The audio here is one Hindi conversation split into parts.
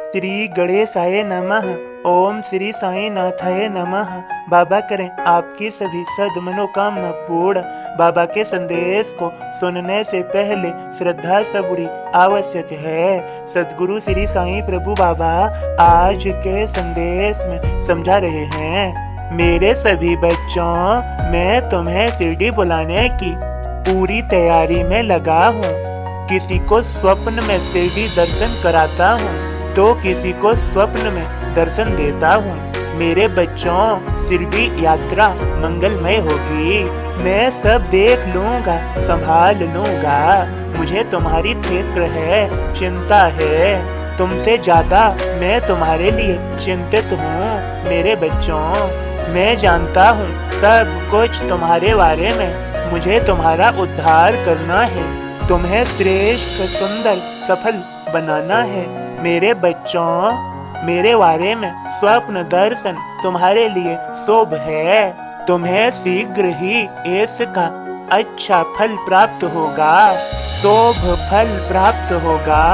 श्री गणेशाय नमः। ओम श्री साईं नाथाय नमः। बाबा करें आपकी सभी सद मनोकामना पूर्ण। बाबा के संदेश को सुनने से पहले श्रद्धा सबूरी आवश्यक है। सदगुरु श्री साईं प्रभु बाबा आज के संदेश में समझा रहे हैं। मेरे सभी बच्चों, मैं तुम्हें शिरडी बुलाने की पूरी तैयारी में लगा हूँ। किसी को स्वप्न में शिरडी दर्शन कराता हूँ तो किसी को स्वप्न में दर्शन देता हूँ। मेरे बच्चों, शिरडी यात्रा मंगलमय होगी। मैं सब देख लूँगा, संभाल लूँगा। मुझे तुम्हारी फिक्र है, चिंता है। तुमसे ज्यादा मैं तुम्हारे लिए चिंतित हूँ। मेरे बच्चों, मैं जानता हूँ सब कुछ तुम्हारे बारे में। मुझे तुम्हारा उद्धार करना है, तुम्हें श्रेष्ठ, सुंदर, सफल बनाना है। मेरे बच्चों, मेरे बारे में स्वप्न दर्शन तुम्हारे लिए शुभ है। तुम्हें शीघ्र ही इसका अच्छा फल प्राप्त होगा, शुभ फल प्राप्त होगा।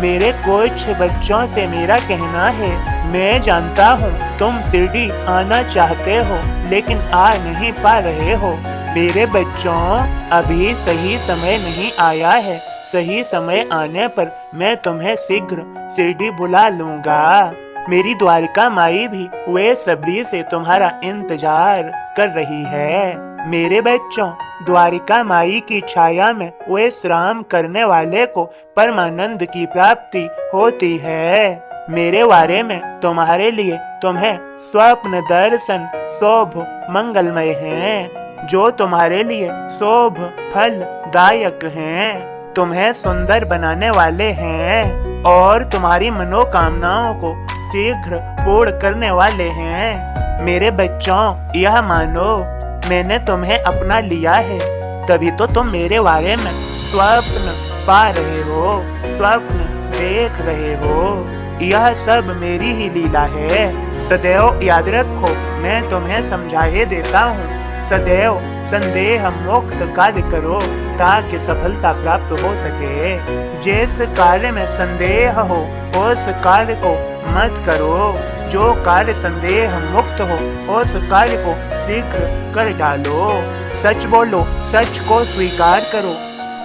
मेरे कुछ बच्चों से मेरा कहना है, मैं जानता हूँ तुम शिरडी आना चाहते हो लेकिन आ नहीं पा रहे हो। मेरे बच्चों, अभी सही समय नहीं आया है। सही समय आने पर मैं तुम्हें शीघ्र शिरडी बुला लूंगा। मेरी द्वारिका माई भी वे सबरी से तुम्हारा इंतजार कर रही है। मेरे बच्चों, द्वारिका माई की छाया में विश्राम करने वाले को परमानंद की प्राप्ति होती है। मेरे बारे में तुम्हारे लिए तुम्हें स्वप्न दर्शन शुभ मंगलमय हैं, जो तुम्हारे लिए शुभ फलदायक हैं, तुम्हें सुंदर बनाने वाले हैं और तुम्हारी मनोकामनाओं को शीघ्र पूर्ण करने वाले हैं। मेरे बच्चों, यह मानो मैंने तुम्हें अपना लिया है, तभी तो तुम मेरे बारे में स्वप्न पा रहे हो, स्वप्न देख रहे हो। यह सब मेरी ही लीला है। सदैव याद रखो, मैं तुम्हें समझाए देता हूँ। सदैव संदेह मुक्त कार्य करो ताकि सफलता प्राप्त हो सके। जिस कार्य में संदेह हो उस कार्य को मत करो। जो कार्य संदेह मुक्त हो उस कार्य को शीघ्र कर डालो। सच बोलो, सच को स्वीकार करो।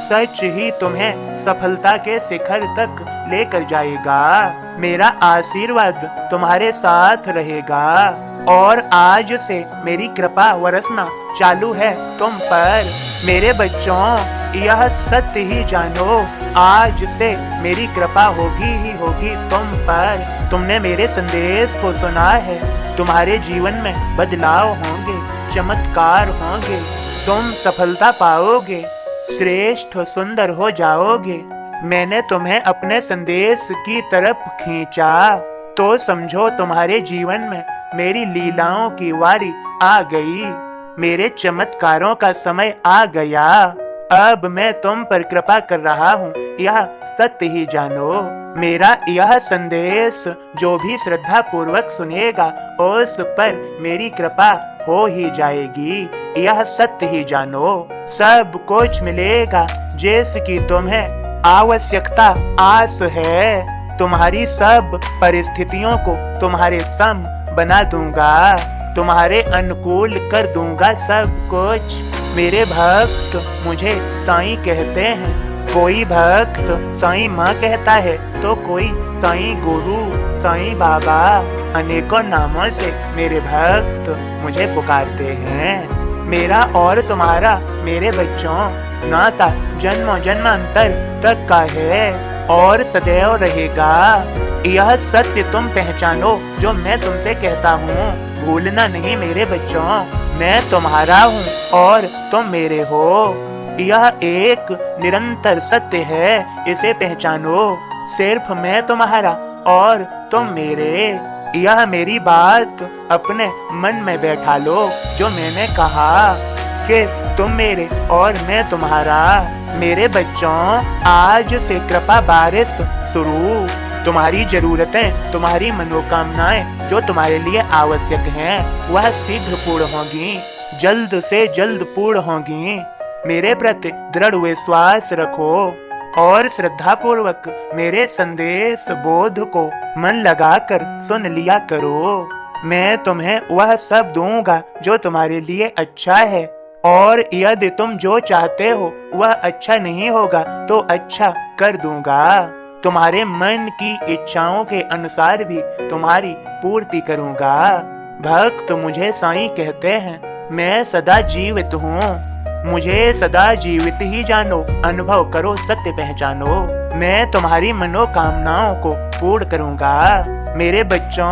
सच ही तुम्हें सफलता के शिखर तक लेकर जाएगा। मेरा आशीर्वाद तुम्हारे साथ रहेगा और आज से मेरी कृपा बरसना चालू है तुम पर। मेरे बच्चों, यह सत्य ही जानो, आज से मेरी कृपा होगी ही होगी तुम पर। तुमने मेरे संदेश को सुना है, तुम्हारे जीवन में बदलाव होंगे, चमत्कार होंगे, तुम सफलता पाओगे, श्रेष्ठ सुंदर हो जाओगे। मैंने तुम्हें अपने संदेश की तरफ खींचा तो समझो तुम्हारे जीवन में मेरी लीलाओं की वारी आ गई, मेरे चमत्कारों का समय आ गया। अब मैं तुम पर कृपा कर रहा हूँ, यह सत्य ही जानो। मेरा यह संदेश जो भी श्रद्धा पूर्वक सुनेगा उस पर मेरी कृपा हो ही जाएगी, यह सत्य ही जानो। सब कुछ मिलेगा जिसकी तुम्हें आवश्यकता आस है। तुम्हारी सब परिस्थितियों को तुम्हारे सम बना दूंगा, तुम्हारे अनुकूल कर दूंगा सब कुछ। मेरे भक्त मुझे साईं कहते हैं। कोई भक्त साईं माँ कहता है तो कोई साईं गुरु, साईं बाबा, अनेकों नामों से मेरे भक्त मुझे पुकारते हैं। मेरा और तुम्हारा, मेरे बच्चों, नाता जन्मों जन्मांतर तक का है और सदैव रहेगा। यह सत्य तुम पहचानो जो मैं तुमसे कहता हूँ। भूलना नहीं मेरे बच्चों, मैं तुम्हारा हूँ और तुम मेरे हो। यह एक निरंतर सत्य है, इसे पहचानो। सिर्फ मैं तुम्हारा और तुम मेरे। यह मेरी बात अपने मन में बैठा लो जो मैंने कहा कि तुम मेरे और मैं तुम्हारा। मेरे बच्चों, आज से कृपा बारिश शुरू। तुम्हारी जरूरतें, तुम्हारी मनोकामनाएं जो तुम्हारे लिए आवश्यक हैं, वह शीघ्र पूर्ण होंगी, जल्द से जल्द पूर्ण होंगी। मेरे प्रति दृढ़ विश्वास रखो। और श्रद्धापूर्वक मेरे संदेश बोध को मन लगाकर सुन लिया करो। मैं तुम्हें वह सब दूंगा जो तुम्हारे लिए अच्छा है, और यदि तुम जो चाहते हो वह अच्छा नहीं होगा तो अच्छा कर दूंगा। तुम्हारे मन की इच्छाओं के अनुसार भी तुम्हारी पूर्ति करूंगा। भक्त मुझे साईं कहते हैं, मैं सदा जीवित हूँ। मुझे सदा जीवित ही जानो, अनुभव करो सत्य पहचानो। मैं तुम्हारी मनोकामनाओं को पूर्ण करूंगा। मेरे बच्चों,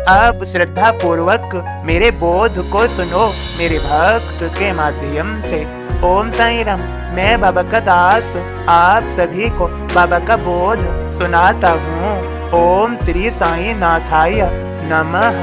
आप श्रद्धा पूर्वक मेरे बोध को सुनो मेरे भक्त के माध्यम से। ओम साईं राम। मैं बाबा का दास आप सभी को बाबा का बोध सुनाता हूँ। ओम श्री साईं नाथाय नमः।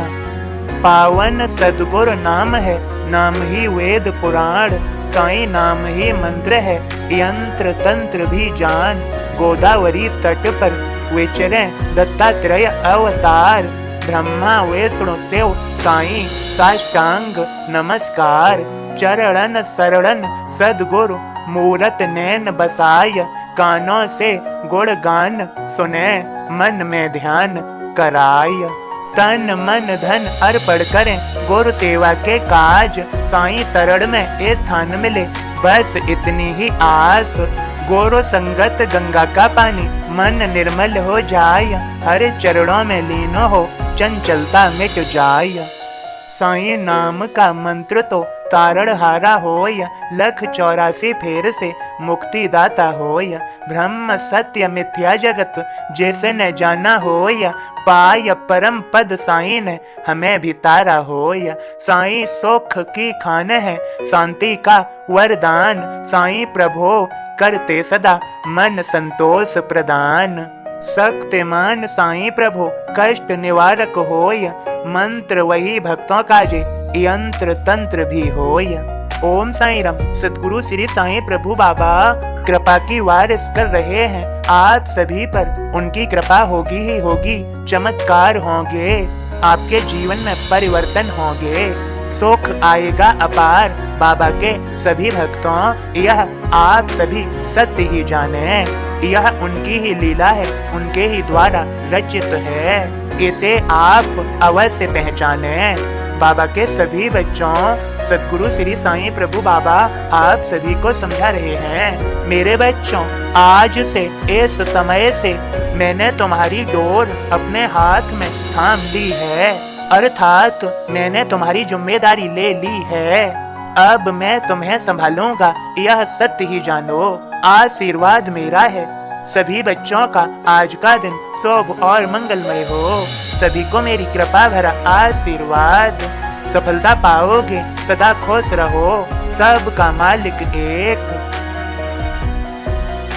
पावन सद्गुरु नाम है, नाम ही वेद पुराण। साईं नाम ही मंत्र है, यंत्र तंत्र भी जान। गोदावरी तट पर विचरे दत्तात्रेय अवतार। ब्रह्मा विष्णु शिव साईं साष्टांग नमस्कार। चरणन शरणन सद्गुरु मूरत नैन बसाय। कानों से गुणगान सुने, मन में ध्यान कराय। तन मन धन अर्पण करें गुरु सेवा के काज। साईं शरण में स्थान मिले बस इतनी ही आस। गुरु संगत गंगा का पानी, मन निर्मल हो जाय। हर चरणों में लीन हो, चंचलता मिट जाय। साईं नाम का मंत्र तो तारण हारा होय। लख 84 फेर से मुक्ति दाता होय। ब्रह्म सत्य मिथ्या जगत जैसे न जाना होय। पाय परम पद साईं ने हमें भी तारा होय। साईं सुख की खान है, शांति का वरदान। साईं प्रभो करते सदा मन संतोष प्रदान। शक्तिमान साईं प्रभु कष्ट निवारक होय। मंत्र वही भक्तों का जे, यंत्र तंत्र भी होय। ओम साईं राम। सद्गुरु श्री साईं प्रभु बाबा कृपा की वारिस कर रहे हैं आप सभी पर। उनकी कृपा होगी ही होगी, चमत्कार होंगे, आपके जीवन में परिवर्तन होंगे, सुख आएगा अपार। बाबा के सभी भक्तों, यह आप सभी सत्य ही जाने। यह उनकी ही लीला है, उनके ही द्वारा रचित है। इसे आप अवश्य पहचाने। बाबा के सभी बच्चों, सद्गुरु श्री साईं प्रभु बाबा आप सभी को समझा रहे हैं। मेरे बच्चों, आज से इस समय से मैंने तुम्हारी डोर अपने हाथ में थाम ली है, अर्थात मैंने तुम्हारी जिम्मेदारी ले ली है। अब मैं तुम्हें संभालूंगा, यह सत्य ही जानो। आशीर्वाद मेरा है। सभी बच्चों का आज का दिन शुभ और मंगलमय हो। सभी को मेरी कृपा भरा आशीर्वाद। सफलता पाओगे, सदा खुश रहो। सबका मालिक एक।